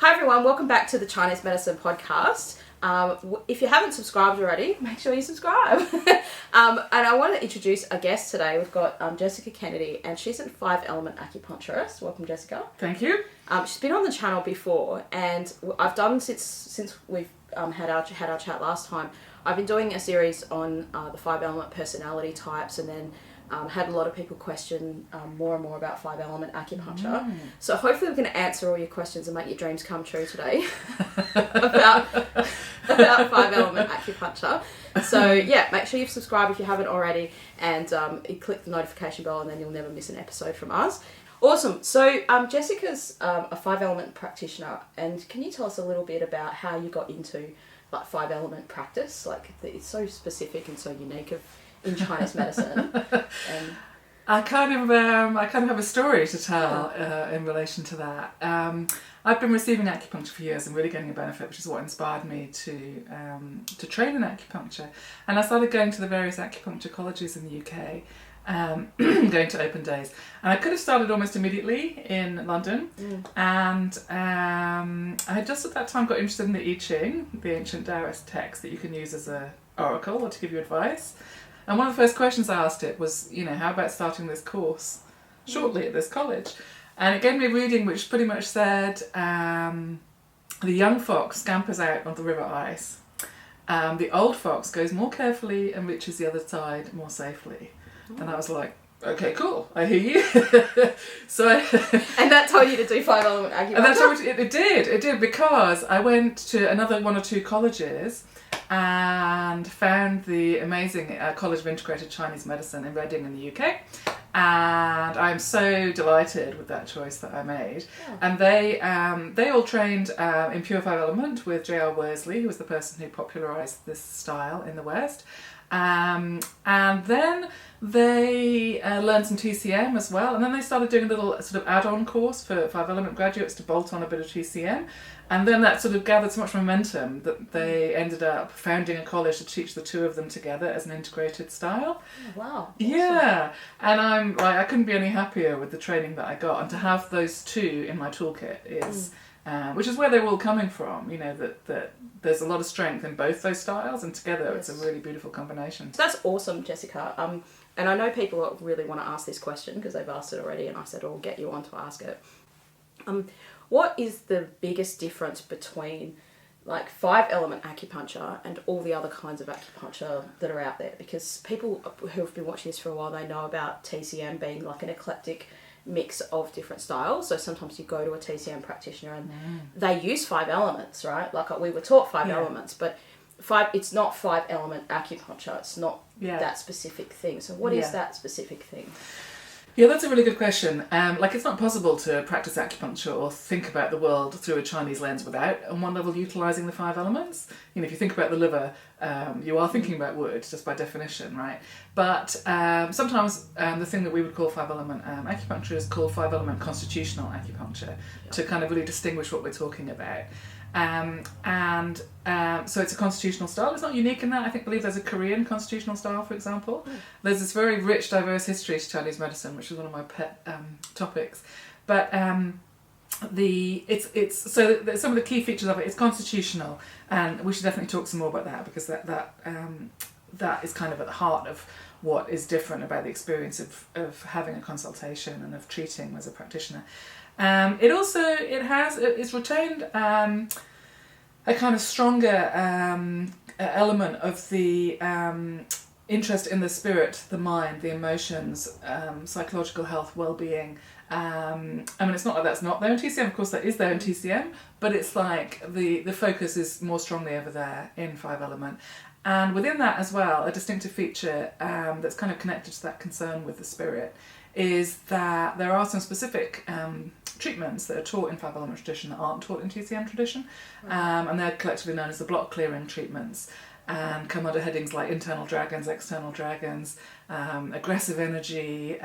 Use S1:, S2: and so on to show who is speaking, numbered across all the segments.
S1: Hi everyone, welcome back to the Chinese Medicine Podcast. If you haven't subscribed already, make sure you subscribe. And I want to introduce a guest today. We've got Jessica Kennedy, and she's a Five Element Acupuncturist. Welcome, Jessica.
S2: Thank you.
S1: She's been on the channel before, and I've done since we've had our chat last time. I've been doing a series on the Five Element personality types, and then had a lot of people question more and more about Five Element Acupuncture. So hopefully we can answer all your questions and make your dreams come true today about Five Element Acupuncture. So yeah, make sure you've subscribed if you haven't already, and you click the notification bell, and then you'll never miss an episode from us. Awesome. So Jessica's a Five Element practitioner, and can you tell us a little bit about how you got into like Five Element practice? Like it's so specific and so unique in Chinese medicine. And
S2: I kind of have a story to tell in relation to that. I've been receiving acupuncture for years and really getting a benefit, which is what inspired me to train in acupuncture. And I started going to the various acupuncture colleges in the UK, going to open days. And I could have started almost immediately in London. And I had just at that time got interested in the I Ching, the ancient Taoist text that you can use as a oracle or to give you advice. And one of the first questions I asked it was, how about starting this course shortly at this college? And it gave me a reading which pretty much said, the young fox scampers out on the river ice. The old fox goes more carefully and reaches the other side more safely. And I was like, okay, cool, I hear you.
S1: And that told you to do Five Element Acupuncture?
S2: And that's what it did, because I went to another one or two colleges and found the amazing College of Integrated Chinese Medicine in Reading in the UK, and I'm so delighted with that choice that I made. And they all trained in Pure Five Element with J.R. Worsley, who was the person who popularised this style in the West, and then they learned some TCM as well, and then they started doing a little sort of add-on course for Five Element graduates to bolt on a bit of TCM. And then that sort of gathered so much momentum that they ended up founding a college to teach the two of them together as an integrated style.
S1: Oh, wow. Awesome.
S2: Yeah. And I'm like, I couldn't be any happier with the training that I got. And to have those two in my toolkit is, which is where they're all coming from, that there's a lot of strength in both those styles, and together it's a really beautiful combination.
S1: So that's awesome, Jessica. And I know people really want to ask this question because they've asked it already, and I said, I'll get you on to ask it. What is the biggest difference between like Five Element Acupuncture and all the other kinds of acupuncture that are out there? Because people who have been watching this for a while, they know about TCM being like an eclectic mix of different styles. So sometimes you go to a TCM practitioner and they use Five Elements, right? Like we were taught Five Elements, but it's not Five Element Acupuncture. It's not that specific thing. So what is that specific thing?
S2: Yeah, that's a really good question. It's not possible to practice acupuncture or think about the world through a Chinese lens without, on one level, utilising the Five Elements. If you think about the liver, you are thinking about wood, just by definition, right? But sometimes the thing that we would call Five Element Acupuncture is called Five Element Constitutional Acupuncture, to kind of really distinguish what we're talking about. So it's a constitutional style. It's not unique in that. I believe there's a Korean constitutional style, for example. There's this very rich, diverse history to Chinese medicine, which is one of my pet topics. But some of the key features of it. It's constitutional, and we should definitely talk some more about that, because that is kind of at the heart of what is different about the experience of having a consultation and of treating as a practitioner. It's retained a kind of stronger element of the interest in the spirit, the mind, the emotions, psychological health, well-being. It's not like that's not there in TCM. Of course, that is there in TCM, but it's like the focus is more strongly over there in Five Element. And within that as well, a distinctive feature that's kind of connected to that concern with the spirit is that there are some specific treatments that are taught in Five Element tradition that aren't taught in TCM tradition, and they're collectively known as the block clearing treatments, and come under headings like internal dragons, external dragons, aggressive energy,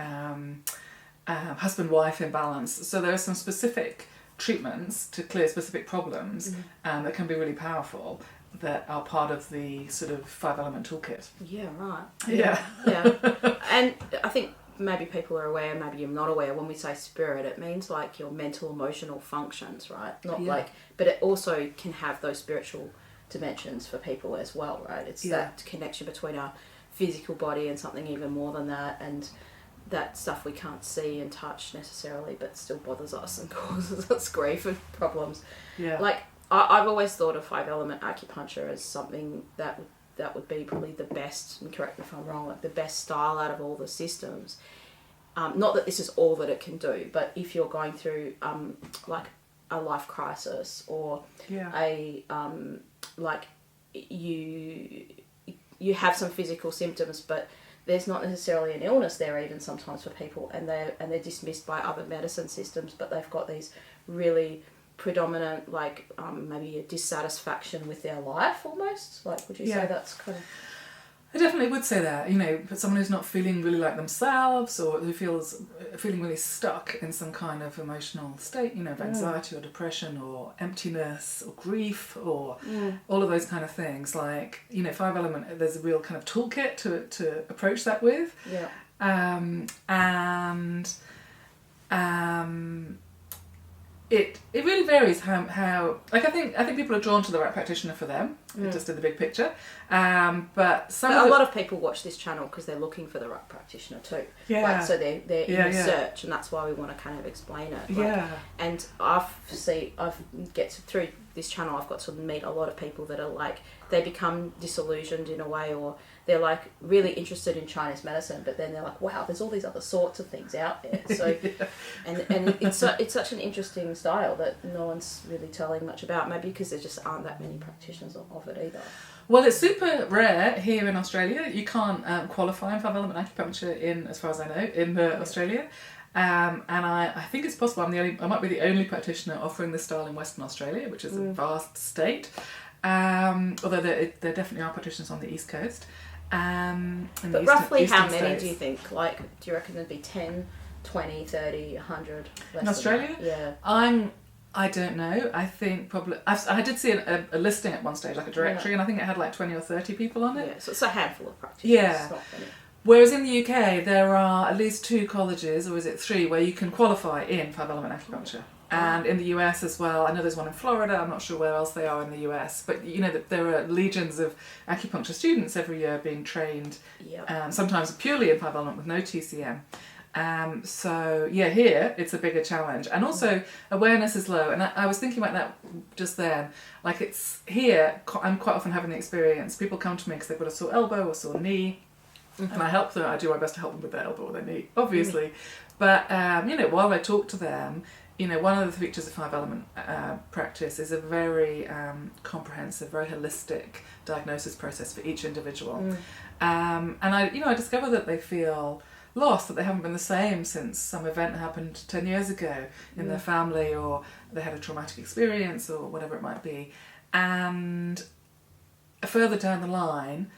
S2: husband-wife imbalance. So there are some specific treatments to clear specific problems that can be really powerful, that are part of the sort of Five Element toolkit.
S1: Yeah, right.
S2: Yeah.
S1: Yeah. And I think maybe people are aware, maybe you're not aware, when we say spirit, it means like your mental, emotional functions, right? Not like, but it also can have those spiritual dimensions for people as well, right? It's that connection between our physical body and something even more than that, and that stuff we can't see and touch necessarily, but still bothers us and causes us grief and problems. Yeah. Like, I've always thought of 5 Element Acupuncture as something that would be probably the best, and correct me if I'm wrong, like the best style out of all the systems. Not that this is all that it can do, but if you're going through like a life crisis, or a like you have some physical symptoms, but there's not necessarily an illness there even sometimes for people, and they're dismissed by other medicine systems, but they've got these really predominant, like maybe a dissatisfaction with their life almost. Like, would you say that's kind of...
S2: I definitely would say that, you know, but someone who's not feeling really like themselves, or who feeling really stuck in some kind of emotional state, you know, of anxiety or depression or emptiness or grief or all of those kind of things. Like, you know, 5 Element, there's a real kind of toolkit to approach that with.
S1: Yeah.
S2: It really varies how like I think people are drawn to the right practitioner for them, just in the big picture. But
S1: a lot of people watch this channel because they're looking for the right practitioner too. Yeah. Like, so they're in search, and that's why we want to kind of explain it. Like, and through this channel, I've got to meet a lot of people that are like, they become disillusioned in a way, or they're like really interested in Chinese medicine, but then they're like, wow, there's all these other sorts of things out there. So, and it's such an interesting style that no one's really telling much about, maybe because there just aren't that many practitioners of it either.
S2: Well, it's super rare here in Australia. You can't qualify in 5 Element Acupuncture as far as I know, in Australia. And I think it's possible. I might be the only practitioner offering this style in Western Australia, which is a vast state. Although there definitely are practitioners on the East Coast.
S1: But roughly how many states. Do you think? Like, do you reckon there'd be 10, 20, 30, 100?
S2: In Australia?
S1: Yeah.
S2: I don't know. I think probably... I did see a listing at one stage, like a directory, and I think it had like 20 or 30 people on it.
S1: Yeah, so it's a handful of practitioners.
S2: Yeah.
S1: It's not many.
S2: Whereas in the UK, there are at least 2 colleges, or is it 3, where you can qualify in 5 Element Acupuncture. And in the US as well. I know there's one in Florida. I'm not sure where else they are in the US. But, you know, that there are legions of acupuncture students every year being trained, sometimes purely in 5 Element with no TCM. So, here it's a bigger challenge. And also, awareness is low. And I was thinking about that just then. Like, it's here, I'm quite often having the experience. People come to me because they've got a sore elbow or sore knee. And I help them. I do my best to help them with their elbow or their knee, obviously. But, you know, while I talk to them, you know, one of the features of 5 Element practice is a very comprehensive, very holistic diagnosis process for each individual. And I discover that they feel lost, that they haven't been the same since some event happened 10 years ago in their family, or they had a traumatic experience, or whatever it might be. And further down the line,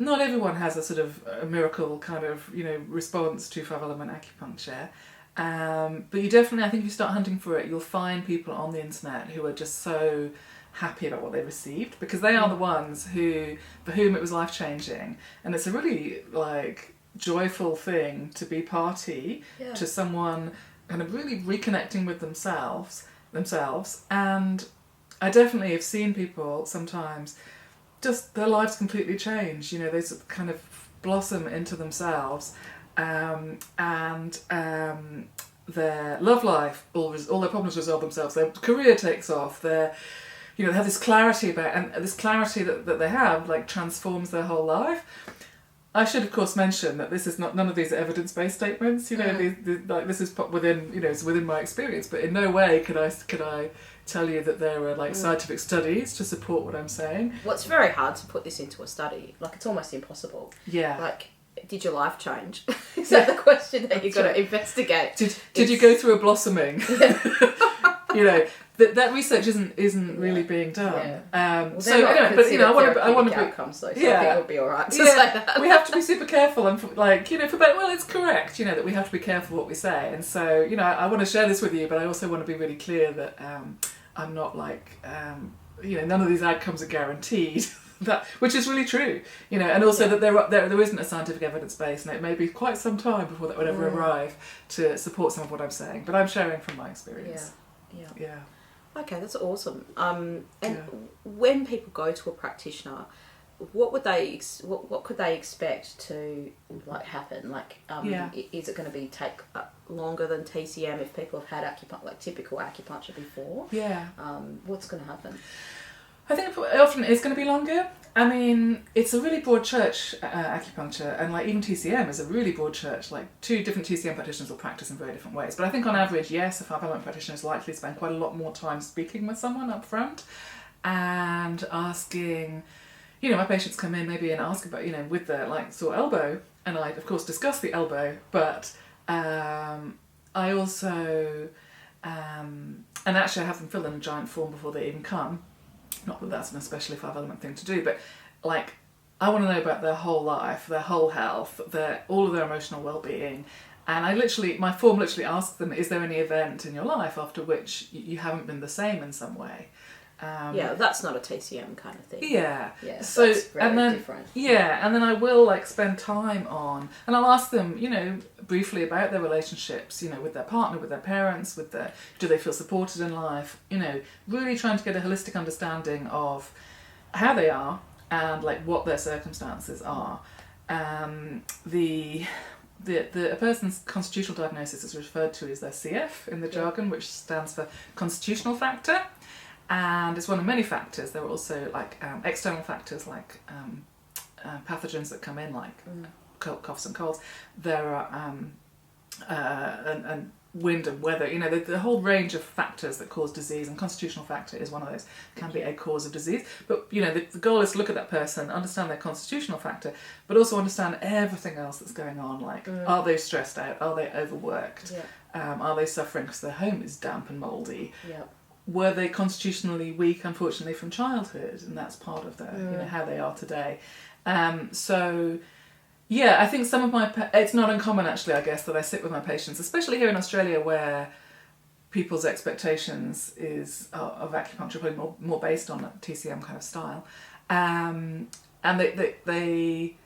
S2: not everyone has a sort of a miracle kind of, you know, response to 5 Element Acupuncture. But you definitely, I think if you start hunting for it, you'll find people on the internet who are just so happy about what they received, because they are the ones for whom it was life-changing. And it's a really, like, joyful thing to be party to someone kind of really reconnecting with themselves. And I definitely have seen people sometimes just their lives completely change, you know, they sort of kind of blossom into themselves, and their love life, all their problems resolve themselves, their career takes off, they have this clarity about, and this clarity that they have, like, transforms their whole life. I should, of course, mention that this is none of these are evidence-based statements, you know, this is within, you know, it's within my experience, but in no way could I tell you that there are, like, scientific studies to support what I'm saying.
S1: Well, it's very hard to put this into a study. Like, it's almost impossible.
S2: Yeah.
S1: Like, did your life change? Is that the question that you've got to investigate?
S2: Did you go through a blossoming? You know, that research isn't really being done.
S1: Well, so anyway, but, you know, I want to be outcomes, though, so I think it'll be all right to say that.
S2: We have to be super careful, and like, you know, it's correct, you know, that we have to be careful what we say. And so, you know, I want to share this with you, but I also want to be really clear that I'm not like, you know, none of these outcomes are guaranteed. That, which is really true, and also that there isn't a scientific evidence base, and it may be quite some time before that would ever arrive to support some of what I'm saying. But I'm sharing from my experience. Yeah.
S1: Okay, that's awesome. When people go to a practitioner, what would they what could they expect to happen? Is it going to take longer than TCM if people have had typical acupuncture before?
S2: Yeah.
S1: What's going to happen?
S2: I think it often is going to be longer. I mean, it's a really broad church, acupuncture, and even TCM is a really broad church. Two different TCM practitioners will practice in very different ways. But I think on average, yes, a 5 element practitioner is likely to spend quite a lot more time speaking with someone up front and asking, my patients come in maybe and ask about, with their sore elbow, and I of course discuss the elbow, but I also, and actually I have them fill in a giant form before they even come. Not that that's an especially 5 element thing to do, but I want to know about their whole life, their whole health, all of their emotional well-being, and my form literally asks them, is there any event in your life after which you haven't been the same in some way?
S1: That's not a TCM kind of thing.
S2: Yeah.
S1: So that's very different.
S2: Yeah, and then I will spend time on, and I'll ask them, briefly about their relationships, with their partner, with their parents, do they feel supported in life? Really trying to get a holistic understanding of how they are and what their circumstances are. A person's constitutional diagnosis is referred to as their CF in the jargon, which stands for constitutional factor. And it's one of many factors. There are also external factors pathogens that come in coughs and colds. There are and wind and weather. The whole range of factors that cause disease, and constitutional factor is one of those. Can be a cause of disease. But the goal is to look at that person, understand their constitutional factor, but also understand everything else that's going on. Are they stressed out? Are they overworked?
S1: Yeah.
S2: Are they suffering because their home is damp and mouldy?
S1: Yeah.
S2: Were they constitutionally weak, unfortunately, from childhood? And that's part of their, how they are today. I think some of it's not uncommon, actually, I guess, that I sit with my patients, especially here in Australia, where people's expectations of acupuncture probably more based on a TCM kind of style. And they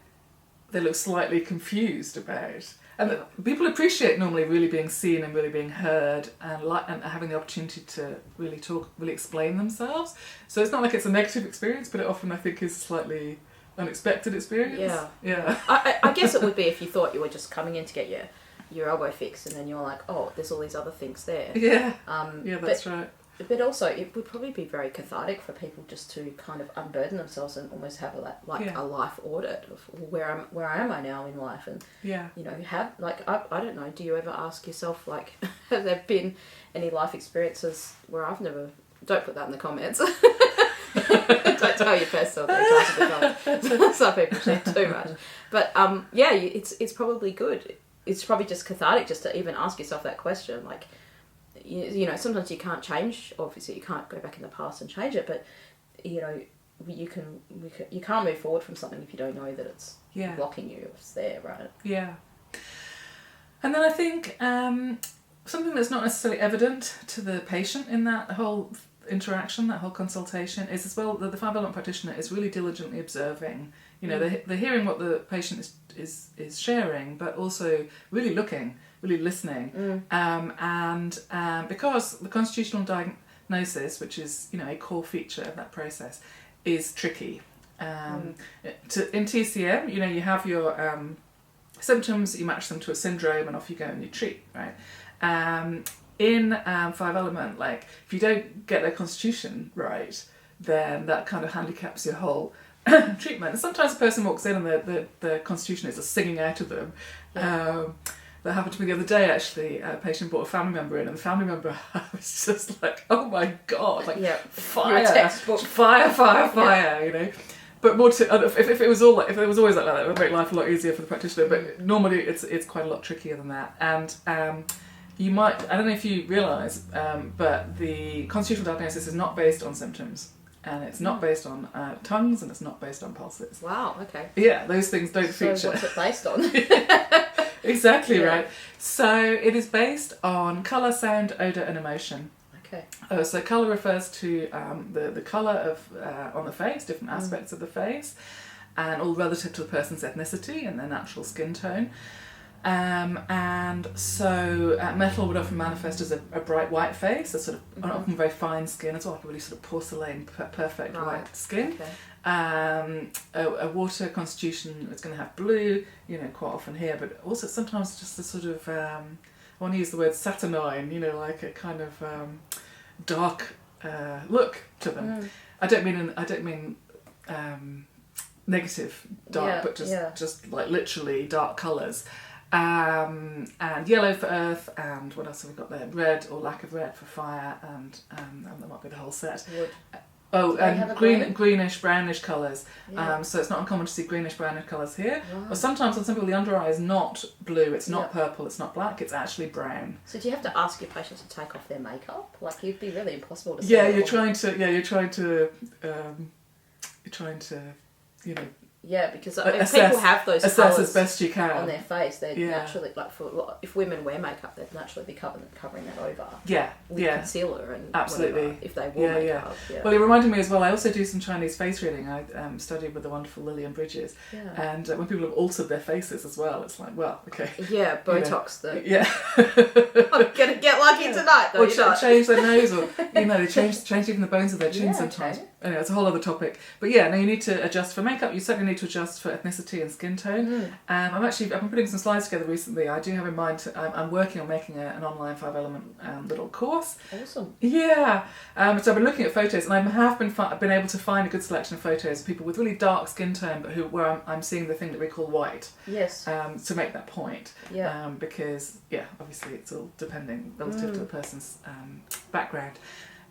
S2: look slightly confused about. And people appreciate normally really being seen and really being heard and having the opportunity to really talk, really explain themselves. So it's not like it's a negative experience, but it often, I think, is a slightly unexpected experience. Yeah.
S1: I guess it would be if you thought you were just coming in to get your elbow fixed, and then you're like, oh, there's all these other things there.
S2: Yeah. That's right.
S1: But also, it would probably be very cathartic for people just to kind of unburden themselves and almost have a life audit of where am I now in life, and have I don't know. Do you ever ask yourself have there been any life experiences where I've never? Don't put that in the comments. Don't tell your personal details in the comments. Some people share too much, but it's probably good. It's probably just cathartic just to even ask yourself that question, sometimes you can't change, obviously you can't go back in the past and change it, but you can't move forward from something if you don't know that it's blocking you, it's there, right?
S2: Yeah. And then I think something that's not necessarily evident to the patient in that whole interaction, that whole consultation, is as well that the 5 element practitioner is really diligently observing. They're hearing what the patient is sharing, but also really looking, really listening. Because the constitutional diagnosis, which is a core feature of that process, is tricky. In TCM, you have your symptoms, you match them to a syndrome, and off you go and you treat, right? In 5 element, if you don't get their constitution right, then that kind of handicaps your whole treatment. And sometimes a person walks in and the constitution is just singing out of them. That happened to me the other day, actually. A patient brought a family member in, and the family member was just like, oh my God, fire, fire, But more if it was if it was always like that, it would make life a lot easier for the practitioner. But normally it's quite a lot trickier than that. And you might, I don't know if you realise, but the constitutional diagnosis is not based on symptoms. And it's not based on tongues, and it's not based on pulses.
S1: Wow, okay.
S2: Yeah, those things don't feature.
S1: So what's it based on?
S2: Exactly, right. So it is based on colour, sound, odour and emotion.
S1: Okay. Okay.
S2: So colour refers to the colour of on the face, different aspects of the face, and all relative to the person's ethnicity and their natural skin tone. And so metal would often manifest as a bright white face, a sort of often very fine skin as well, like a really sort of porcelain, perfect white skin.
S1: Okay.
S2: A water constitution is going to have blue, quite often here, but also sometimes just a sort of, I want to use the word saturnine, like a kind of dark look to them. I don't mean negative dark, but just like literally dark colours. And yellow for earth, and what else have we got there? Red or lack of red for fire, and that might be the whole set.
S1: Wood.
S2: And greenish, brownish colours. So it's not uncommon to see greenish, brownish colours here. Right. Or sometimes on some people the under eye is not blue, it's not purple, it's not black, it's actually brown.
S1: So do you have to ask your patients to take off their makeup? Like, it'd be really impossible to see.
S2: You're trying to
S1: Yeah, because
S2: assess,
S1: people have those
S2: assess
S1: colours
S2: as best you can
S1: on their face. They're naturally, like if women wear makeup, they'd naturally be covering that over. With concealer and
S2: absolutely
S1: whatever, if they wore makeup.
S2: Well, it reminded me as well. I also do some Chinese face reading. I studied with the wonderful Lillian Bridges, and when people have altered their faces as well, it's like, well, okay.
S1: Yeah, Botox though.
S2: Yeah.
S1: I'm gonna get lucky tonight though.
S2: Or change their nose, or they change even the bones of their chin sometimes.
S1: Okay.
S2: Anyway, it's a whole other topic. But you need to adjust for makeup. You certainly need to adjust for ethnicity and skin tone. I've been putting some slides together recently. I do have in mind, I'm working on making an online 5 element little course.
S1: Awesome.
S2: Yeah. So I've been looking at photos, and I have been able to find a good selection of photos of people with really dark skin tone, but where I'm seeing the thing that we call white.
S1: Yes.
S2: To make that point.
S1: Yeah.
S2: Because obviously it's all depending relative to the person's background,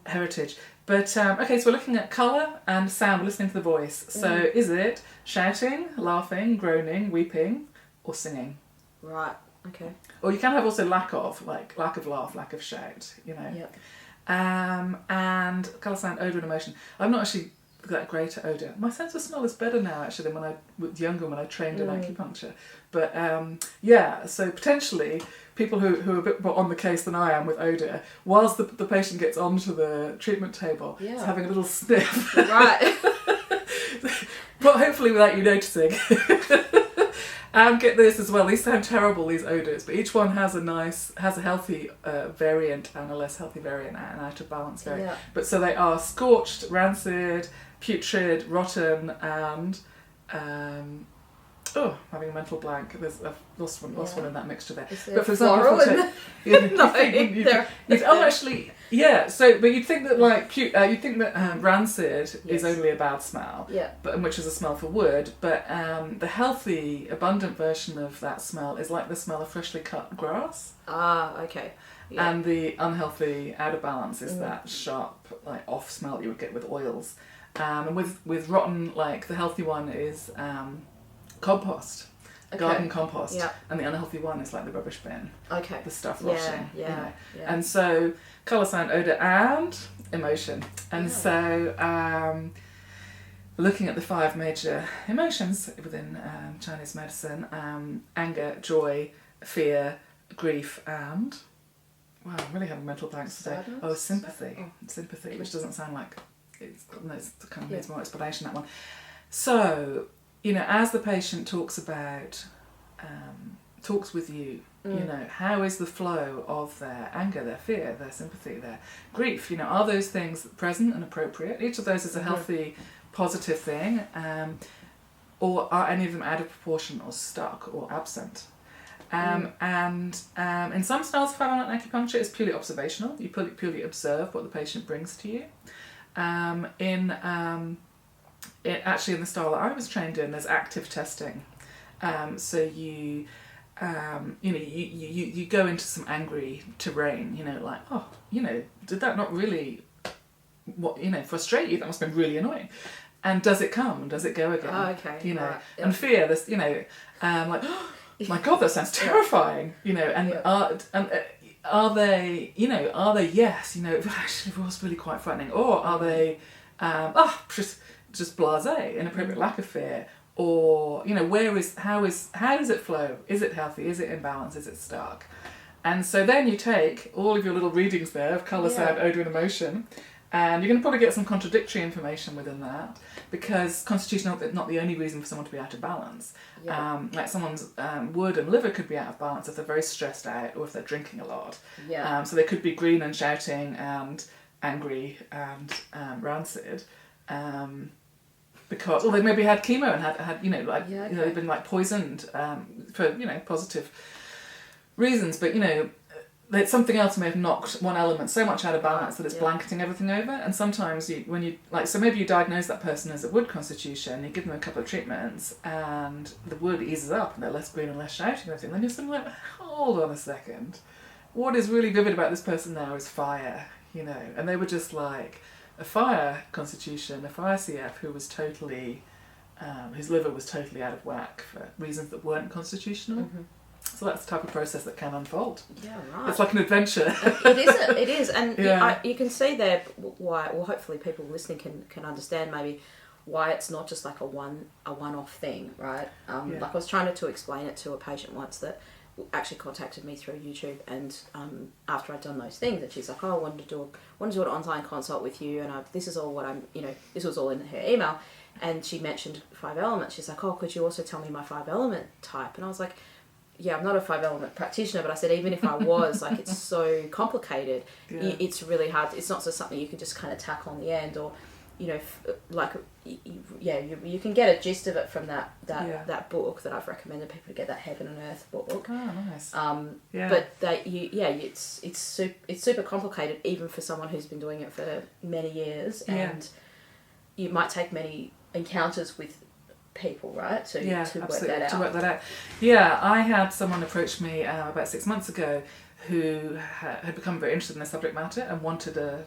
S2: heritage. But okay, so we're looking at colour and sound. We're listening to the voice. So is it shouting, laughing, groaning, weeping, or singing?
S1: Right. Okay.
S2: Or you can have also lack of laugh, lack of shout.
S1: Yep.
S2: And colour, sound, odour, and emotion. I'm not actually that great at odour. My sense of smell is better now actually than when I was younger, when I trained in acupuncture. But so potentially people who are a bit more on the case than I am with odour, whilst the patient gets onto the treatment table, is having a little sniff.
S1: Right.
S2: But hopefully without you noticing. And get this as well, these sound terrible, these odours, but each one has a healthy variant and a less healthy variant and an out of balance variant. Yeah. But so they are scorched, rancid, putrid, rotten, and having a mental blank. I've lost one in that mixture there. But for example, but you'd think that rancid is only a bad smell, which is a smell for wood. But the healthy, abundant version of that smell is like the smell of freshly cut grass.
S1: Ah, okay. Yeah.
S2: And the unhealthy, out of balance is that sharp, like off smell that you would get with oils. And with rotten, like the healthy one is compost. Garden compost, and the unhealthy one is like the rubbish bin. Okay. The stuff rotting. Yeah. And so colour, sound, odour, and emotion. And so looking at the 5 major emotions within Chinese medicine: anger, joy, fear, grief, and wow, I'm really having mental blanks today. Sympathy. Sympathy, which doesn't sound like it kind of needs more explanation. That one. So. As the patient talks with you, how is the flow of their anger, their fear, their sympathy, their grief? Are those things present and appropriate? Each of those is a healthy, positive thing, or are any of them out of proportion or stuck or absent? And in some styles of 5 element acupuncture, it's purely observational. You purely observe what the patient brings to you. Actually in the style that I was trained in, there's active testing. So you go into some angry terrain, did that not really, frustrate you? That must have been really annoying. And does it come? Does it go again? Oh, okay. And fear, this, like, oh my God, that sounds terrifying. Are they yes, it actually was really quite frightening, or are they just blasé, inappropriate, lack of fear, or how does it flow? Is it healthy? Is it in balance? Is it stuck? And so then you take all of your little readings there of colour, sound, odour and emotion, and you're going to probably get some contradictory information within that, because constitution is not the only reason for someone to be out of balance.
S1: Yeah.
S2: Like someone's wood and liver could be out of balance if they're very stressed out or if they're drinking a lot.
S1: Yeah.
S2: So they could be green and shouting and angry and rancid. Because, or they maybe had chemo and had they've been like poisoned for positive reasons, but that something else may have knocked one element so much out of balance that it's blanketing everything over. And sometimes so maybe you diagnose that person as a wood constitution, you give them a couple of treatments and the wood eases up and they're less green and less shouting and everything. Then you're sort of like, hold on a second, what is really vivid about this person now is fire, and they were just like a fire constitution, a fire CF who was totally, his liver was totally out of whack for reasons that weren't constitutional. Mm-hmm. So that's the type of process that can unfold. Yeah, right. It's like an adventure.
S1: It is. And you can see there why, well, hopefully people listening can understand maybe why it's not just like a one-off thing, right? Like I was trying to explain it to a patient once that actually contacted me through YouTube, and after I'd done those things, and she's like, I wanted to do an online consult with you, and this is all what this was all in her email, and she mentioned 5 elements. She's like, could you also tell me my 5 element type? And I was like, yeah, I'm not a 5 element practitioner, but I said, even if I was, like, it's so complicated. Yeah. It's really hard. It's not just something you can just kind of tack on the end, or, you can get a gist of it from that book that I've recommended people to get, that Heaven and Earth book.
S2: Oh, nice.
S1: But it's super complicated, even for someone who's been doing it for many years, and you might take many encounters with people, right, to work that out.
S2: Yeah, I had someone approach me about 6 months ago who had become very interested in the subject matter and wanted to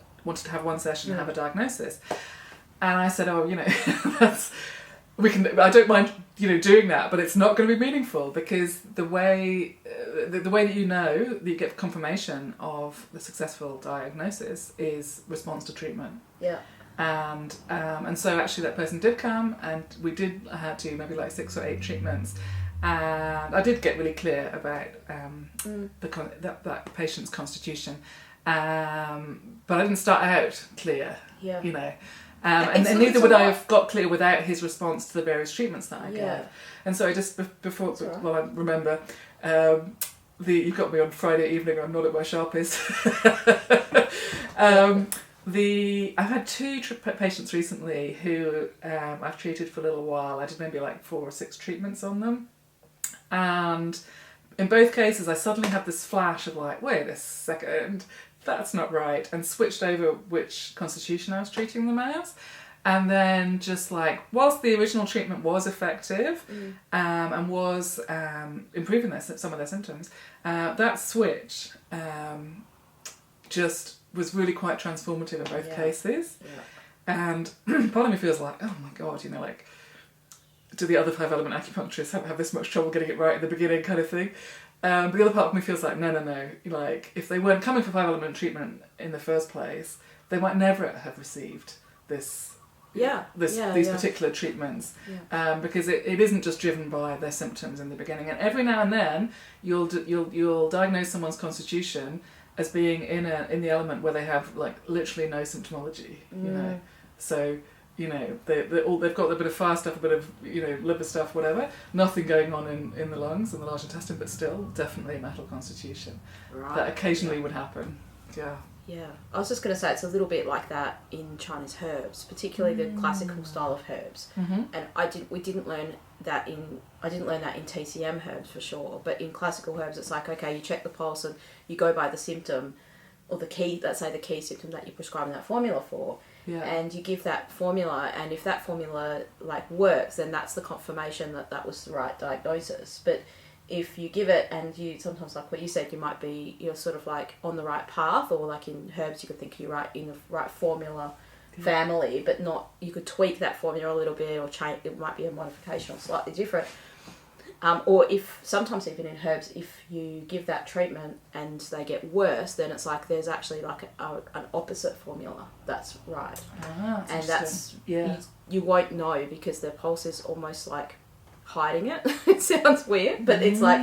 S2: have one session and have a diagnosis. And I said, I don't mind doing that, but it's not going to be meaningful, because the way that you get confirmation of the successful diagnosis is response to treatment.
S1: Yeah. And
S2: so actually that person did come, and we had to maybe like 6 or 8 treatments, and I did get really clear about that patient's constitution, but I didn't start out clear. And neither would I have got clear without his response to the various treatments that I gave. And so I just I remember you've got me on Friday evening, I'm not at my sharpest. I've had 2 patients recently who I've treated for a little while. I did maybe like 4 or 6 treatments on them, and in both cases I suddenly had this flash of like, wait a second, that's not right, and switched over which constitution I was treating them as. And then just like, whilst the original treatment was effective and was improving some of their symptoms, that switch just was really quite transformative in both cases. And part of me feels like, oh my god, like, do the other 5 element acupuncturists have this much trouble getting it right at the beginning, kind of thing. But the other part of me feels like, no, like, if they weren't coming for 5 element treatment in the first place, they might never have received these particular treatments, because it isn't just driven by their symptoms in the beginning. And every now and then you'll diagnose someone's constitution as being in the element where they have like literally no symptomology, so they've got a bit of fire stuff, a bit of liver stuff, whatever, nothing going on in the lungs and the large intestine, but still definitely a metal constitution. That occasionally would happen.
S1: Yeah, I was just going to say it's a little bit like that in Chinese herbs, particularly the classical style of herbs. And I didn't learn that in TCM herbs for sure, but in classical herbs it's like, okay, you check the pulse and you go by the symptom or the key symptom that you're prescribing that formula for, and you give that formula, and if that formula like works, then that's the confirmation that was the right diagnosis. But if you give it and you sometimes, like what you said, you're sort of like on the right path, or like in herbs you could think you're right in the right formula family, but not, you could tweak that formula a little bit or change, it might be a modification or slightly different. Or if sometimes even in herbs, if you give that treatment and they get worse, then it's like there's actually like an opposite formula that's right. That's you won't know because the pulse is almost like hiding it. It sounds weird, but it's like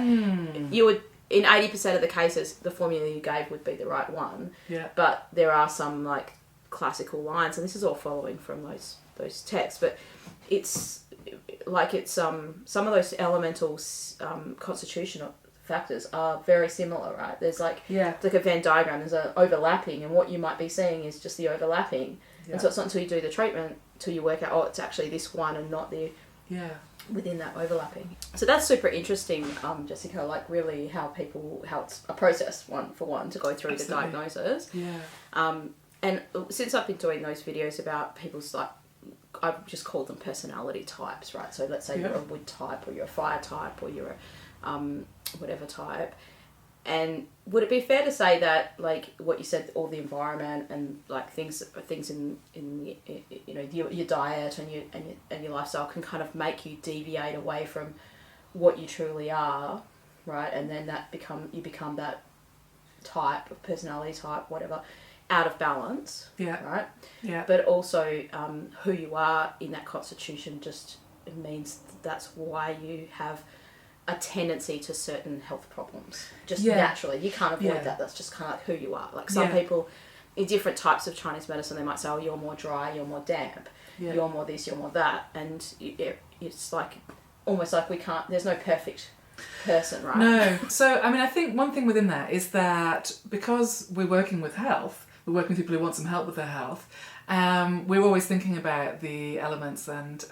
S1: in 80% of the cases, the formula you gave would be the right one.
S2: Yeah.
S1: But there are some like classical lines, and this is all following from those texts. But it's some of those elemental constitutional factors are very similar, right? There's like it's like a Venn diagram. There's an overlapping, and what you might be seeing is just the overlapping. And so it's not until you do the treatment till you work out, oh, it's actually this one and not the within that overlapping. So that's super interesting, Jessica. Like really how it's a process one to go through the diagnosis. Yeah. And since I've been doing those videos about people's like, I've just called them personality types, right? So let's say you're a wood type, or you're a fire type, or you're a whatever type. And would it be fair to say that, like what you said, all the environment and like things in you know your diet and your lifestyle can kind of make you deviate away from what you truly are, right? And then you become that type of personality type, whatever, out of balance, right? Yeah. But also who you are in that constitution just means that's why you have a tendency to certain health problems, just naturally. You can't avoid that. That's just kind of like who you are. Like some people in different types of Chinese medicine, they might say, oh, you're more dry, you're more damp, you're more this, you're more that. And it's like almost like there's no perfect person, right?
S2: No. So, I mean, I think one thing within that is that because we're working with health, we're working with people who want some help with their health, we're always thinking about the elements and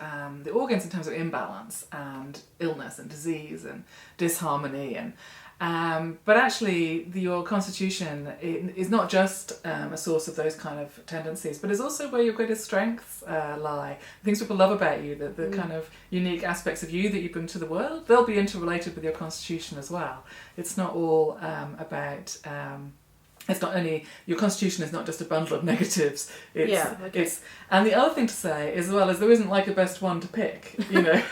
S2: the organs in terms of imbalance and illness and disease and disharmony. But actually, your constitution is not just a source of those kind of tendencies, but is also where your greatest strengths lie. The things people love about you, the kind of unique aspects of you that you bring to the world, they'll be interrelated with your constitution as well. It's not all about... it's not only, your constitution is not just a bundle of negatives. It's and the other thing to say as well is there isn't like a best one to pick, you know.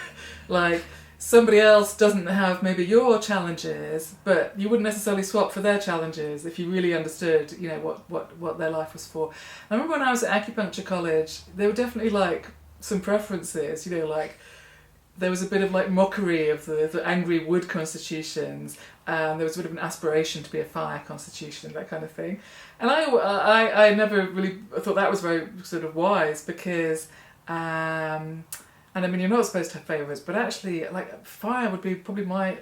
S2: Like somebody else doesn't have maybe your challenges, but you wouldn't necessarily swap for their challenges if you really understood, you know, what their life was for. I remember when I was at acupuncture college, there were definitely like some preferences, you know, like there was a bit of like mockery of the angry wood constitutions. There was a bit of an aspiration to be a fire constitution, that kind of thing. And I never really thought that was very sort of wise because, and I mean, you're not supposed to have favourites, but actually, like fire would be probably my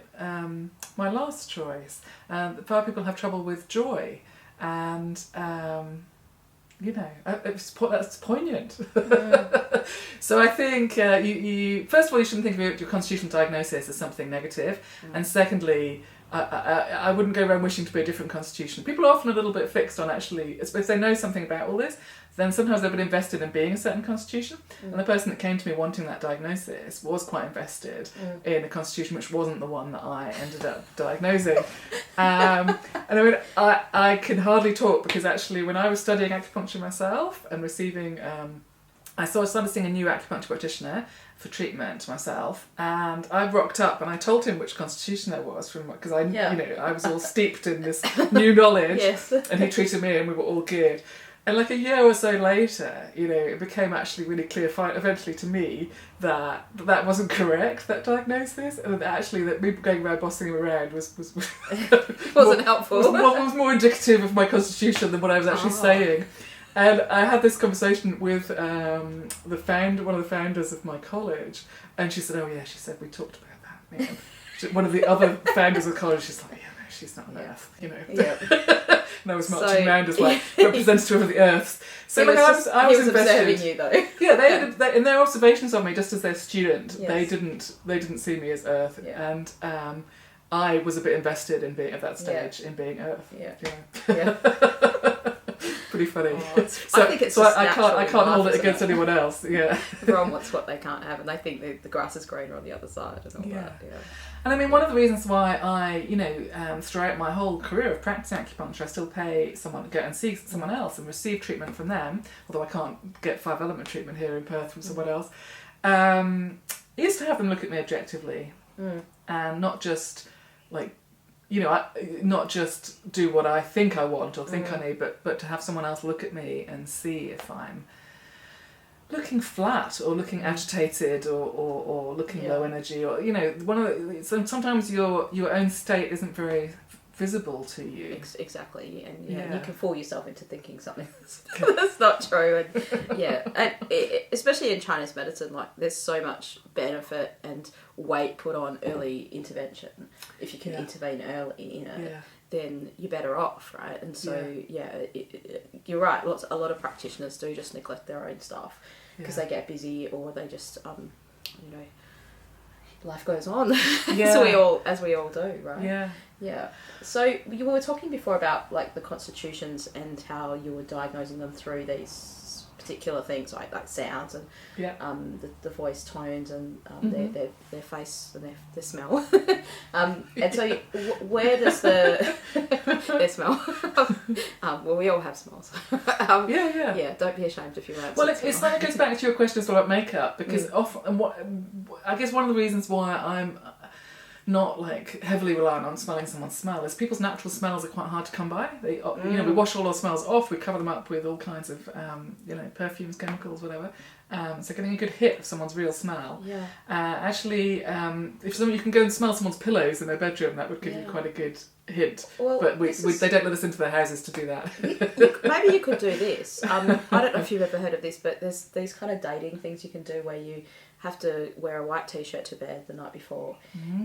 S2: last choice. Fire people have trouble with joy, and you know, that's poignant. So I think you first of all, you shouldn't think of your constitutional diagnosis as something negative, and secondly, I wouldn't go around wishing to be a different constitution. People are often a little bit fixed on actually, if they know something about all this, then sometimes they've been invested in being a certain constitution. And the person that came to me wanting that diagnosis was quite invested in a constitution which wasn't the one that I ended up diagnosing. And I mean, I can hardly talk because actually when I was studying acupuncture myself and receiving, I started seeing a new acupuncture practitioner for treatment myself, and I rocked up and I told him which constitution I was from, because you know, I was all steeped in this new knowledge, and he treated me and we were all good. And like a year or so later, you know, it became actually really clear eventually to me that wasn't correct, that diagnosis, and actually that me going around bossing him around was
S1: wasn't helpful.
S2: Was more indicative of my constitution than what I was actually saying. And I had this conversation with one of the founders of my college, and she said, "Oh yeah," she said, "we talked about that." Yeah. One of the other founders of the college, she's like, "Yeah, no, she's not on Earth," you know. Yeah. And I was marching around as like representative of the Earths. So like I was invested.
S1: Observing you though.
S2: Yeah, they in their observations of me, just as their student, they didn't see me as Earth, and I was a bit invested in being at that stage in being Earth. Yeah. Pretty funny.
S1: I think it's just
S2: I can't hold it against anyone else. Yeah.
S1: Everyone wants what they can't have, and they think the grass is greener on the other side and all that. Yeah.
S2: And I mean, one of the reasons why I, you know, throughout my whole career of practicing acupuncture, I still pay someone to go and see someone else and receive treatment from them, although I can't get 5 Element treatment here in Perth from someone else, is to have them look at me objectively and not just like, you know, not just do what I think I want or think I need, but to have someone else look at me and see if I'm looking flat or looking agitated or looking low energy, or you know, sometimes your own state isn't very visible to you.
S1: Exactly, and
S2: Yeah.
S1: you can fool yourself into thinking something that's not true, and especially in Chinese medicine, like there's so much benefit and weight put on early intervention. If you can intervene early, then you're better off, right? And so you're right. A lot of practitioners do just neglect their own stuff because they get busy, or they just life goes on as we all do, right? Yeah. So you were talking before about like the constitutions and how you were diagnosing them through these particular things like sounds and the voice tones and their face and their smell. And so where does their smell? Well, we all have smells. Yeah. Don't be ashamed if you have.
S2: Well, it's like it goes back to your question as well about makeup, because often I guess one of the reasons why I'm not like heavily reliant on smelling someone's smell is people's natural smells are quite hard to come by. They, we wash all our smells off, we cover them up with all kinds of, perfumes, chemicals, whatever. So getting a good hit of someone's real smell. Actually, if you can go and smell someone's pillows in their bedroom, that would give you quite a good hint. Well, but they don't let us into their houses to do that.
S1: Maybe you could do this. I don't know if you've ever heard of this, but there's these kind of dating things you can do where you have to wear a white t-shirt to bed the night before,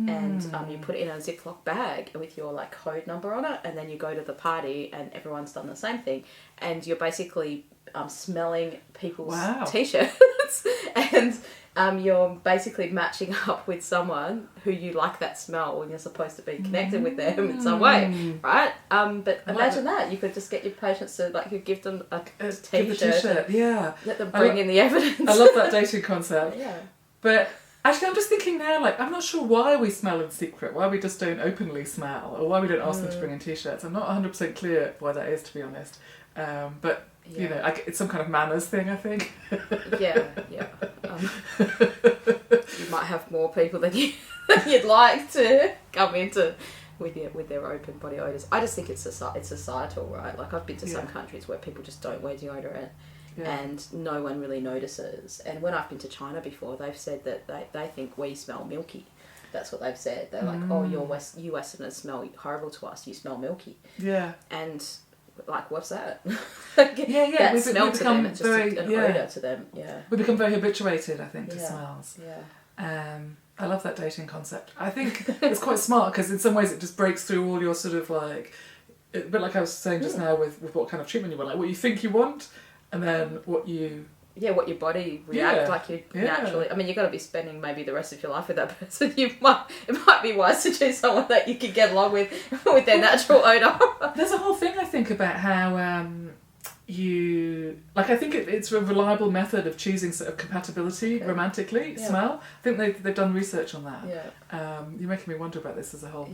S1: and you put it in a Ziploc bag with your like code number on it, and then you go to the party and everyone's done the same thing, and you're basically smelling people's t-shirts and you're basically matching up with someone who you like that smell when you're supposed to be connected with them in some way, right? But imagine that you could just get your patients to like you give them a t-shirt, let them bring in the evidence.
S2: I love that dating concept.
S1: But
S2: actually, I'm just thinking now, like, I'm not sure why we smell in secret, why we just don't openly smell, or why we don't ask them to bring in t-shirts. I'm not 100% clear why that is, to be honest. But it's some kind of manners thing, I think.
S1: You might have more people than you'd like to come into with their open body odours. I just think it's societal, right? Like I've been to some countries where people just don't wear deodorant. And no one really notices. And when I've been to China before, they've said that they think we smell milky. That's what they've said. They're like, oh, you Westerners smell horrible to us. You smell milky. Yeah. And like, what's that? That smell to them, it's just an odour to them.
S2: We become very habituated, I think, to smells. I love that dating concept. I think it's quite smart because in some ways it just breaks through all your sort of like, a bit like I was saying just now with what kind of treatment you want, like what you think you want. And then what your body reacts like you naturally. I mean, you've got to be spending maybe the rest of your life with that person. It might be wise to choose someone that you can get along with their natural odour. There's a whole thing I think about how I think it's a reliable method of choosing sort of compatibility romantically, smell. I think they've done research on that. You're making me wonder about this as a whole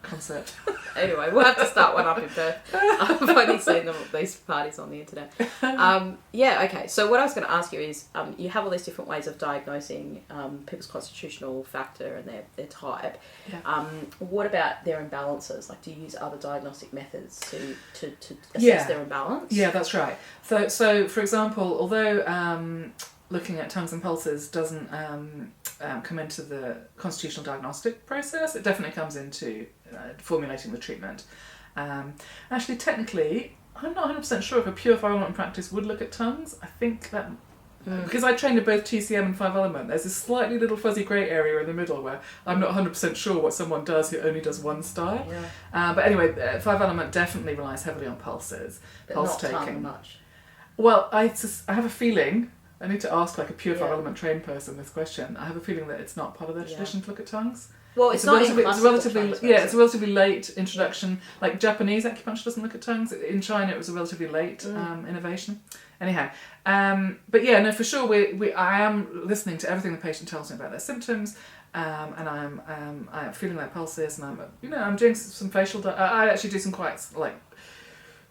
S2: concept.
S1: Anyway, we'll have to start one up in Perth. I've only seen them at these parties on the internet. Okay. So what I was going to ask you is, you have all these different ways of diagnosing people's constitutional factor and their type. What about their imbalances? Like, do you use other diagnostic methods to assess their imbalance?
S2: Yeah, that's right. So for example, although looking at tongues and pulses doesn't come into the constitutional diagnostic process, it definitely comes into formulating the treatment. Actually, technically, I'm not 100% sure if a pure Five Element practice would look at tongues. I think that because I trained in both TCM and Five Element, there's this slightly little fuzzy grey area in the middle where I'm not 100% sure what someone does who only does one style. But anyway, Five Element definitely relies heavily on pulses, pulse taking.
S1: Tongue much.
S2: Well, I have a feeling, I need to ask like a pure Five Element trained person this question. I have a feeling that it's not part of their tradition to look at tongues.
S1: Well, it's not
S2: it's a relatively late introduction. Like Japanese acupuncture doesn't look at tongues. In China, it was a relatively late innovation. Anyhow, for sure. I am listening to everything the patient tells me about their symptoms, and I'm feeling their pulses, and I'm doing some facial. I actually do some quite like.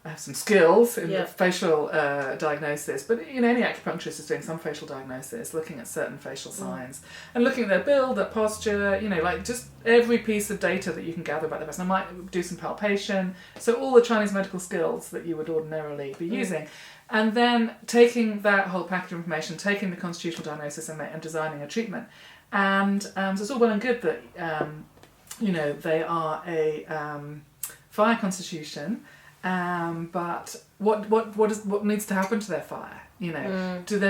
S2: I have some skills in the facial diagnosis, but any acupuncturist is doing some facial diagnosis, looking at certain facial signs and looking at their build, their posture, like just every piece of data that you can gather about the person. I might do some palpation, so all the Chinese medical skills that you would ordinarily be using, and then taking that whole package of information, taking the constitutional diagnosis and designing a treatment. And so it's all well and good that they are a fire constitution, but what needs to happen to their fire? You know, does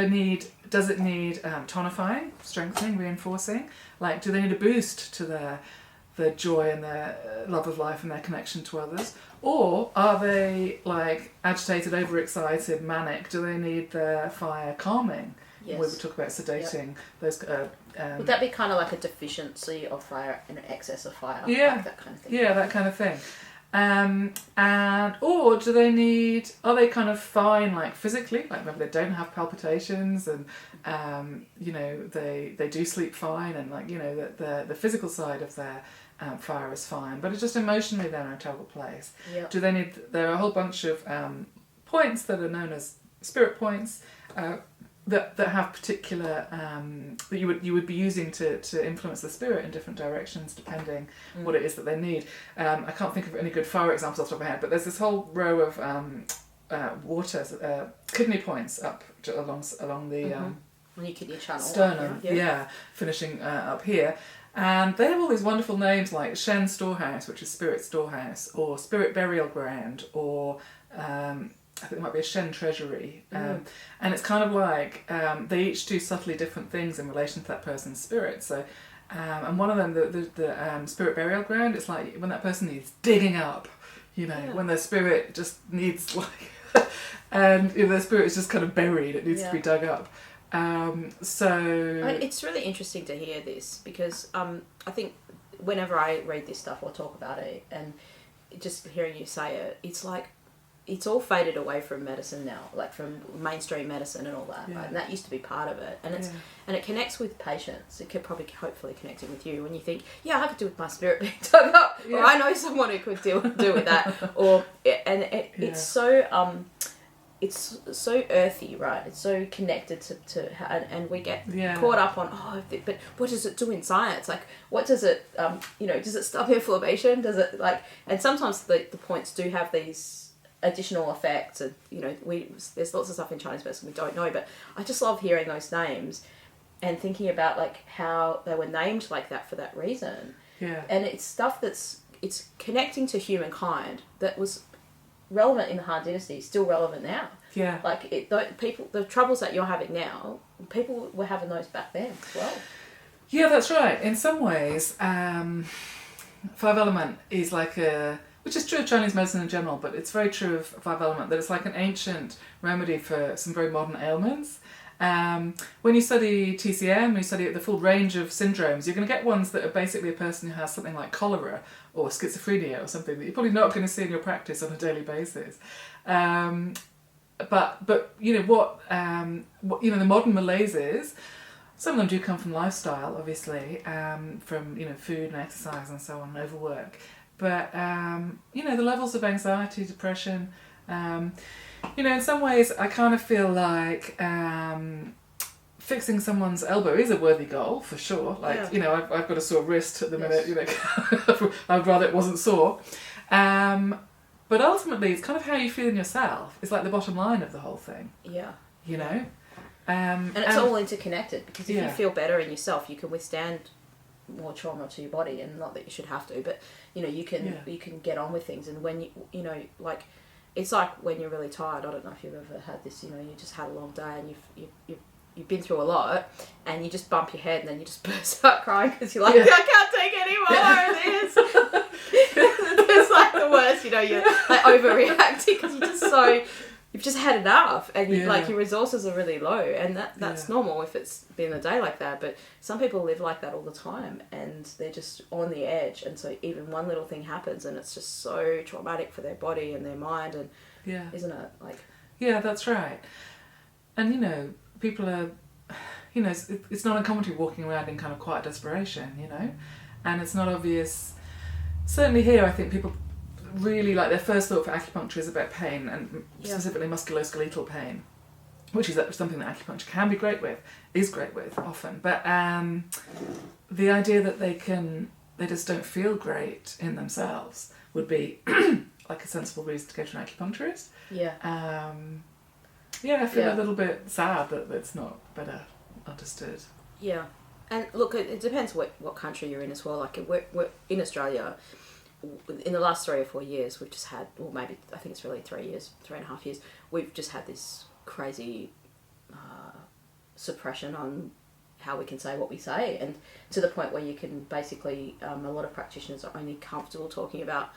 S2: it need tonifying, strengthening, reinforcing? Like, do they need a boost to their joy and their love of life and their connection to others? Or are they like agitated, overexcited, manic? Do they need their fire calming?
S1: Yes.
S2: We would talk about sedating those.
S1: Would that be kind of like a deficiency of fire and an excess of fire?
S2: Yeah,
S1: like that kind of thing.
S2: Yeah, that kind of thing. And or are they kind of fine, like physically, like maybe they don't have palpitations and you know, they do sleep fine, and like, you know, that the physical side of their fire is fine, but it's just emotionally they're in a terrible place.
S1: Yep.
S2: There are a whole bunch of points that are known as spirit points that have particular that you would be using to influence the spirit in different directions depending what it is that they need. I can't think of any good fire examples off the top of my head, but there's this whole row of kidney points up along the
S1: when you kidney channel
S2: sternum, finishing up here. And they have all these wonderful names like Shen Storehouse, which is Spirit Storehouse, or Spirit Burial Ground, or I think it might be a Shen Treasury. And it's kind of like they each do subtly different things in relation to that person's spirit. So, and one of them, the Spirit Burial Ground, it's like when that person needs digging up, you know, when their spirit just needs like, and if their spirit is just kind of buried, it needs to be dug up.
S1: It's really interesting to hear this because I think whenever I read this stuff or talk about it, and just hearing you say it, it's like it's all faded away from medicine now, like from mainstream medicine and all that, right? And that used to be part of it, and and it connects with patients. It could probably hopefully connecting with you when you think, I could do with my spirit being dug up, or I know someone who could do with that, it's so it's so earthy, right? It's so connected to and we get caught up on, but what does it do in science? Like, what does it, does it stop inflammation? Does it, like, and sometimes the points do have these additional effects, and, there's lots of stuff in Chinese medicine we don't know, but I just love hearing those names and thinking about, like, how they were named like that for that reason. Yeah. And it's stuff it's connecting to humankind that was relevant in the Han Dynasty, still relevant now. Yeah. Like, the troubles that you're having now, people were having those back then as well.
S2: Yeah, that's right. In some ways, Five Element is like which is true of Chinese medicine in general, but it's very true of Five Element, that it's like an ancient remedy for some very modern ailments. When you study TCM, you study the full range of syndromes, you're going to get ones that are basically a person who has something like cholera or schizophrenia or something that you're probably not going to see in your practice on a daily basis. But what the modern malaises, some of them do come from lifestyle, obviously, from food and exercise and so on, and overwork. But the levels of anxiety, depression, in some ways I kind of feel like fixing someone's elbow is a worthy goal for sure. Like, I've got a sore wrist at the minute, I'd rather it wasn't sore. But ultimately it's kind of how you feel in yourself. It's like the bottom line of the whole thing. Yeah. And
S1: it's all interconnected, because if you feel better in yourself, you can withstand more trauma to your body, and not that you should have to, but you can get on with things. And when like, it's like when you're really tired, I don't know if you've ever had this, you just had a long day and you've been through a lot, and you just bump your head and then you just burst out crying because you're like, I can't take any more of this. It's like the worst, you're like overreacting because you've just had enough, and your resources are really low, and that's normal if it's been a day like that. But some people live like that all the time, and they're just on the edge, and so even one little thing happens and it's just so traumatic for their body and their mind, and isn't it? Like,
S2: that's right. And people are, it's not uncommon to be walking around in kind of quiet desperation, and it's not obvious. Certainly here, I think people really, like, their first thought for acupuncture is about pain, and specifically musculoskeletal pain, which is something that acupuncture can be great with, is great with often. But the idea that they just don't feel great in themselves would be like a sensible reason to go to an acupuncturist. I feel a little bit sad that it's not better understood. Yeah.
S1: And look, it depends what country you're in as well. Like, we're in Australia, in the last 3 or 4 years, we've just had, or maybe I think it's really 3.5 years, we've just had this crazy suppression on how we can say what we say, and to the point where you can basically, a lot of practitioners are only comfortable talking about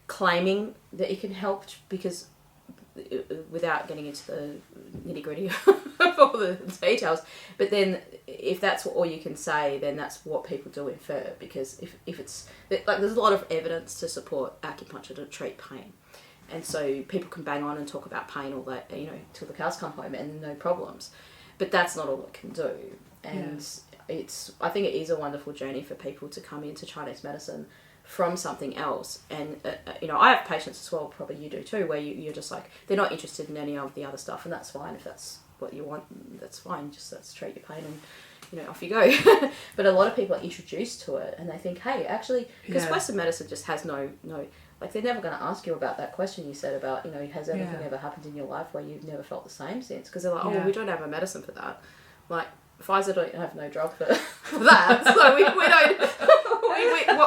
S1: claiming that you can help, because without getting into the nitty-gritty of all the details, but then if that's all you can say, then that's what people do infer, because if it's like, there's a lot of evidence to support acupuncture to treat pain, and so people can bang on and talk about pain all that, you know, till the cows come home and no problems, but that's not all it can do. And I think it is a wonderful journey for people to come into Chinese medicine from something else. And you know, I have patients as well, probably you do too, where you're just like, they're not interested in any of the other stuff, and that's fine. If that's what you want, that's fine. Just let's treat your pain and, you know, off you go. But a lot of people are introduced to it and they think, hey, actually, because Western medicine just has no, like, they're never going to ask you about that question you said about, you know, has anything ever happened in your life where you've never felt the same since? Because they're like, oh, well, we don't have a medicine for that. Like, Pfizer don't have no drug for that, so we don't.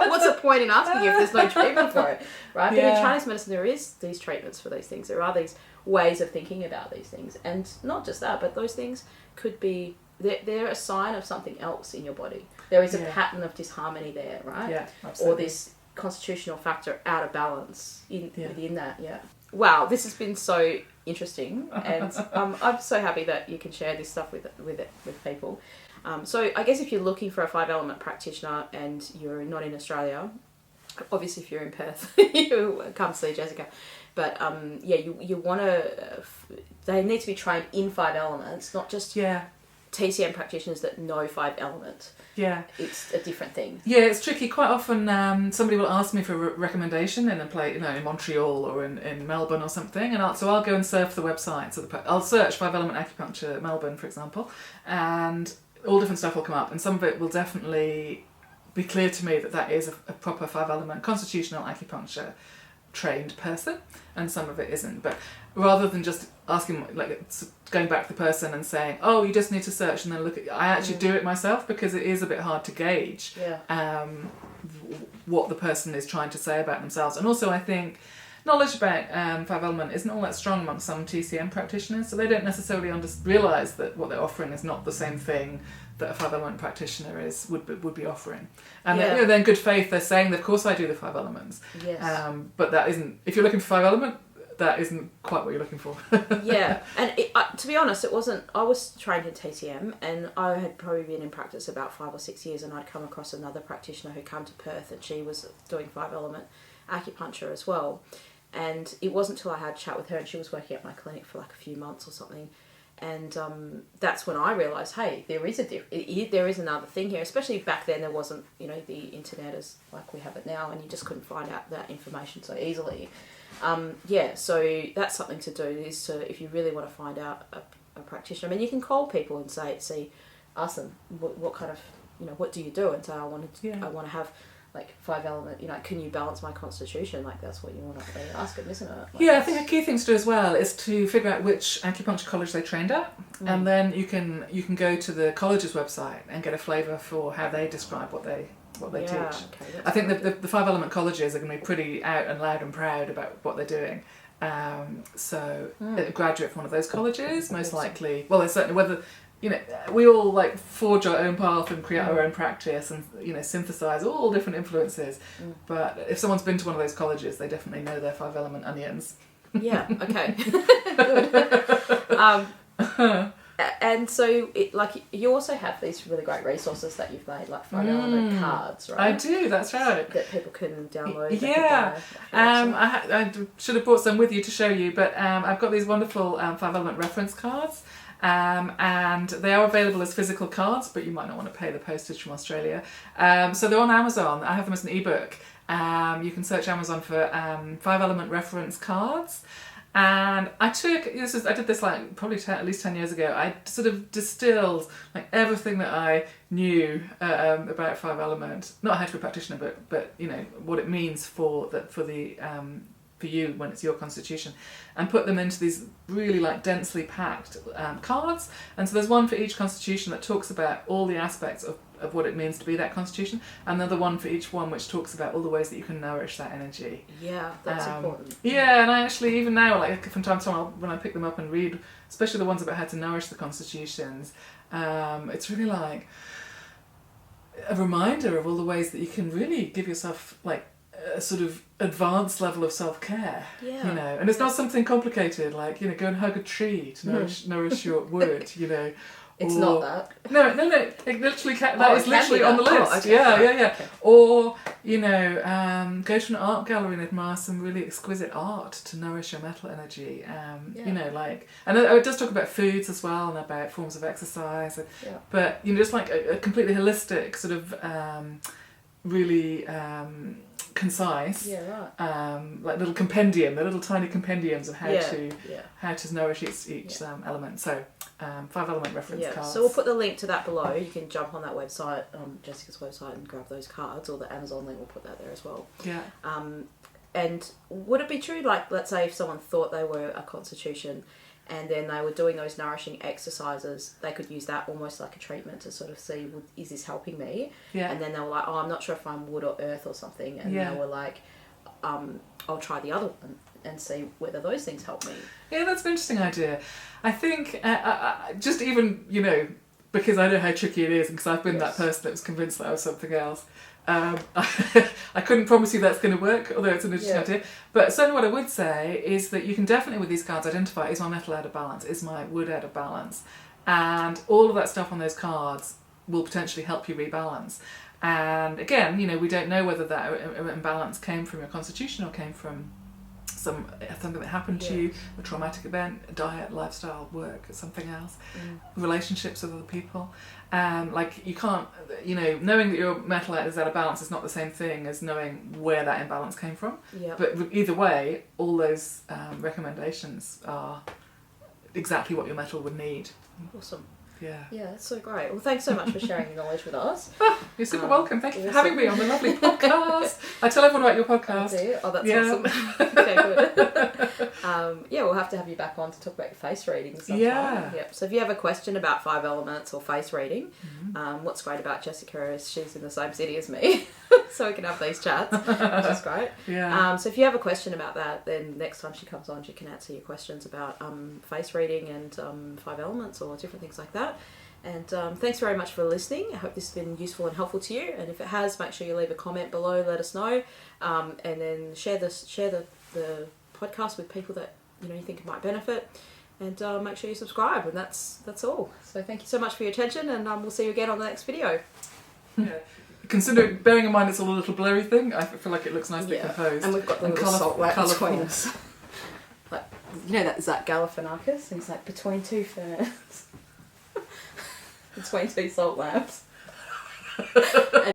S1: What's the point in asking if there's no treatment for it, right? But in Chinese medicine, there is these treatments for these things. There are these ways of thinking about these things, and not just that, but those things could be they're a sign of something else in your body. There is a pattern of disharmony there, right?
S2: Yeah, absolutely.
S1: Or this constitutional factor out of balance within that. Yeah. Wow, this has been so interesting, and I'm so happy that you can share this stuff with people. So I guess if you're looking for a 5 element practitioner and you're not in Australia, obviously if you're in Perth, you come see Jessica. But you want to. They need to be trained in 5 elements, not just TCM practitioners that know 5 element.
S2: Yeah,
S1: it's a different thing.
S2: Yeah, it's tricky. Quite often, somebody will ask me for a recommendation in a place, you know, in Montreal or in Melbourne or something, and I'll go and surf the website. So I'll search 5 Element Acupuncture Melbourne, for example, and all different stuff will come up, and some of it will definitely be clear to me that is a proper 5 element constitutional acupuncture trained person, and some of it isn't. But rather than just asking, like, going back to the person and saying, oh, you just need to search and then look at, I actually do it myself, because it is a bit hard to gauge what the person is trying to say about themselves. And also I think knowledge about 5 element isn't all that strong amongst some TCM practitioners, so they don't necessarily realise that what they're offering is not the same thing that a 5 element practitioner would be offering. And then, you know, they're in good faith, they're saying that of course I do the 5 elements.
S1: Yes.
S2: But that isn't, if you're looking for 5 element, that isn't quite what you're looking for.
S1: Yeah, and to be honest, it wasn't. I was trained in TCM, and I had probably been in practice about 5 or 6 years, and I'd come across another practitioner who came to Perth, and she was doing 5 element acupuncture as well. And it wasn't until I had a chat with her, and she was working at my clinic for like a few months or something, and that's when I realised, hey, there is another thing here. Especially back then, there wasn't, you know, the internet as like we have it now, and you just couldn't find out that information so easily. So that's something to do, is to, if you really want to find out a practitioner, I mean, you can call people and ask them what kind of, you know, what do you do, and say, I want to have like 5 element, you know, can you balance my constitution? Like, that's what you want to ask them, isn't it? Like,
S2: I think a key thing to do as well is to figure out which acupuncture college they trained at, and then you can go to the college's website and get a flavour for how they describe what they teach.
S1: Okay,
S2: I think the 5 element colleges are going to be pretty out and loud and proud about what they're doing. So a graduate from one of those colleges, most likely, well, there's certainly, whether, you know, we all like forge our own path and create our own practice and, you know, synthesize all different influences. But if someone's been to one of those colleges, they definitely know their 5 element onions. Yeah, okay.
S1: Good. And so, you also have these really great resources that you've made, like 5 element cards, right?
S2: I do, that's right.
S1: That people can download.
S2: Yeah. I should have brought some with you to show you, but I've got these wonderful 5 element reference cards. And they are available as physical cards, but you might not want to pay the postage from Australia. So they're on Amazon. I have them as an ebook. You can search Amazon for 5 element reference cards. And I did this like probably at least 10 years ago. I sort of distilled like everything that I knew about 5 element, not how to be a practitioner, but you know what it means for the for you when it's your constitution, and put them into these really like densely packed cards. And so there's one for each constitution that talks about all the aspects of what it means to be that constitution, and another one for each one which talks about all the ways that you can nourish that energy.
S1: Yeah, that's important.
S2: Yeah, and I actually, even now, like from time to time, when I pick them up and read, especially the ones about how to nourish the constitutions, it's really like a reminder of all the ways that you can really give yourself like a sort of advanced level of self-care.
S1: Yeah.
S2: You know, and it's not something complicated like, you know, go and hug a tree to nourish your wood, you know.
S1: It's not that.
S2: No. It literally that is literally on the list.
S1: Oh, okay.
S2: Yeah.
S1: Okay.
S2: Or, you know, go to an art gallery and admire some really exquisite art to nourish your metal energy. You know, like, and it does talk about foods as well and about forms of exercise. But, you know, just like a completely holistic sort of really concise, like little compendium, the little tiny compendiums of how to nourish each element. So 5 element reference cards.
S1: So we'll put the link to that below. You can jump on that website, Jessica's website, and grab those cards, or the Amazon link, we'll put that there as well.
S2: Yeah.
S1: And would it be true, like, let's say if someone thought they were a constitution and then they were doing those nourishing exercises, they could use that almost like a treatment to sort of see, is this helping me?
S2: Yeah.
S1: And then they were like, oh, I'm not sure if I'm wood or earth or something. And they were like, I'll try the other one and see whether those things help me.
S2: Yeah, that's an interesting idea. I think just even, you know, because I know how tricky it is and because I've been that person that was convinced that I was something else, I couldn't promise you that's going to work, although it's an interesting idea. But certainly what I would say is that you can definitely with these cards identify, is my metal out of balance, is my wood out of balance, and all of that stuff on those cards will potentially help you rebalance. And again, you know, we don't know whether that imbalance came from your constitution or came from something that happened to you, a traumatic event, a diet, lifestyle, work, something else, relationships with other people. Like you can't, you know, knowing that your metal is out of balance is not the same thing as knowing where that imbalance came from. But either way, all those recommendations are exactly what your metal would need.
S1: Awesome.
S2: Yeah,
S1: that's so great. Well, thanks so much for sharing your knowledge with us.
S2: You're super welcome. Thank you for having me on the lovely podcast. I tell everyone about your podcast.
S1: Oh, that's awesome. Okay, good. We'll have to have you back on to talk about your face reading sometime. Yep. So if you have a question about 5 elements or face reading, what's great about Jessica is she's in the same city as me, so we can have these chats, which is great. So if you have a question about that, then next time she comes on, she can answer your questions about face reading and 5 elements or different things like that. And thanks very much for listening. I hope this has been useful and helpful to you. And if it has, make sure you leave a comment below, let us know, and then share the podcast with people that you think might benefit. And make sure you subscribe. And that's all. So thank you so much for your attention, and we'll see you again on the next video.
S2: Bearing in mind it's all a little blurry thing, I feel like it looks nicely composed.
S1: And we've got the little salt lamp between us. Like, you know that Zach Galifianakis? He's like between 2 ferns. Between 2 salt lamps.